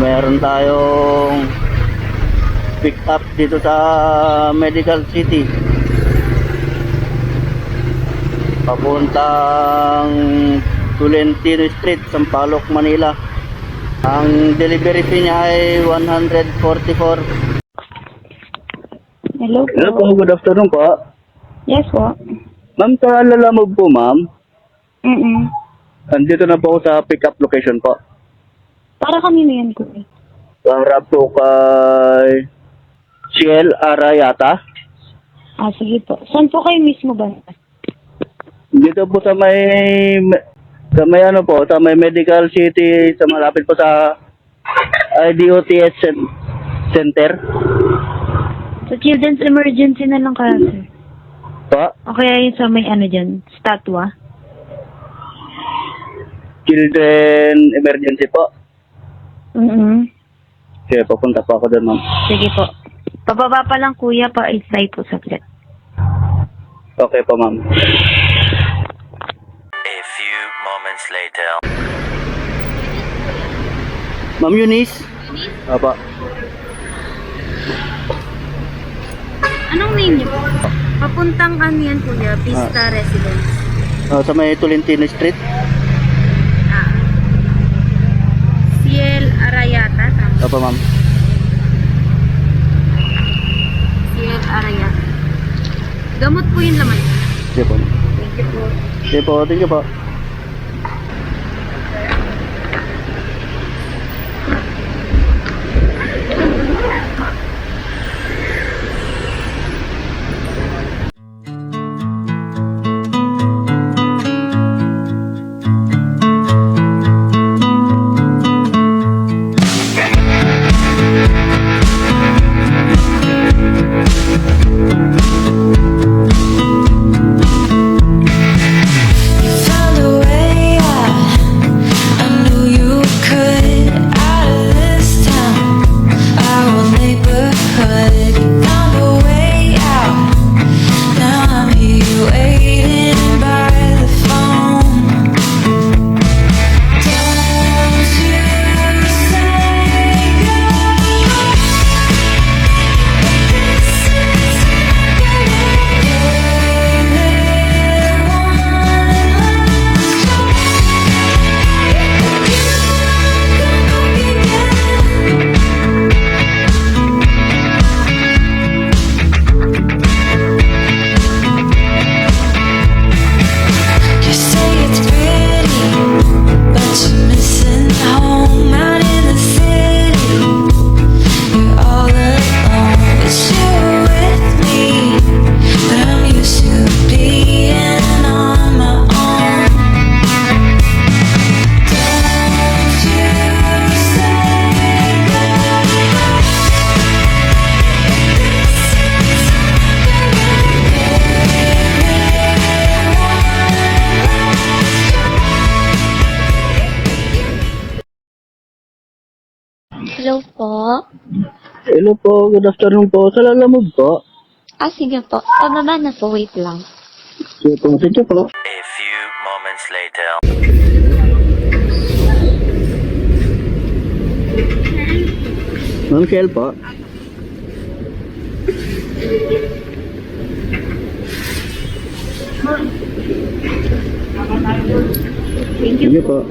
Meron tayong pick up dito sa Medical City. Papuntang Tolentino Street, Sampaloc, Manila. Ang delivery fee niya ay 144. Hello po. Hello po, good afternoon po. Yes po. Ma'am, sa Lalamove po, ma'am. Andito na po ako sa pick up location po. Para kanino yan, kuya? Para po kay Ciel Arayata. Sige po. Saan po kayo mismo ba? Dito po sa may ano po, sa may Medical City, sa malapit po sa IDOTS Center. Sa Children's Emergency na lang kaya, sir. Po? O kaya yun sa may ano dyan, statwa? Children Emergency po. Sige, papunta po ako doon, ma'am. Sige po. Pababa pa lang, kuya, pa-isay po saglit. Okay po, ma'am. A few moments later. Ma'am Eunice? Apa. Anong name niyo po? Papuntang ano yan, kuya? Vista Residence. Sa may Tolentino Street. Ciel Arayata, tama? Apa, ma'am. Ciel Arayata. Gamot po yung laman. Sige po. Thank you po. Sige po, thank you po. Found a way out. I knew you could. Out of this town, our neighborhood. Found a way out. Now I'm here waiting by the phone. Don't you say goodbye. This is you say it's pretty, but you're missing home out in the city. You're all alone, but you're with me. But I'm used to being on my own. Don't you say goodbye. Hello po. Hello po, good afternoon po. Sa Lalamove po. Sige po. Pababa na po. Wait lang. Sige po, thank you po. A few moments later. Ma'am Ciel po. Thank you po.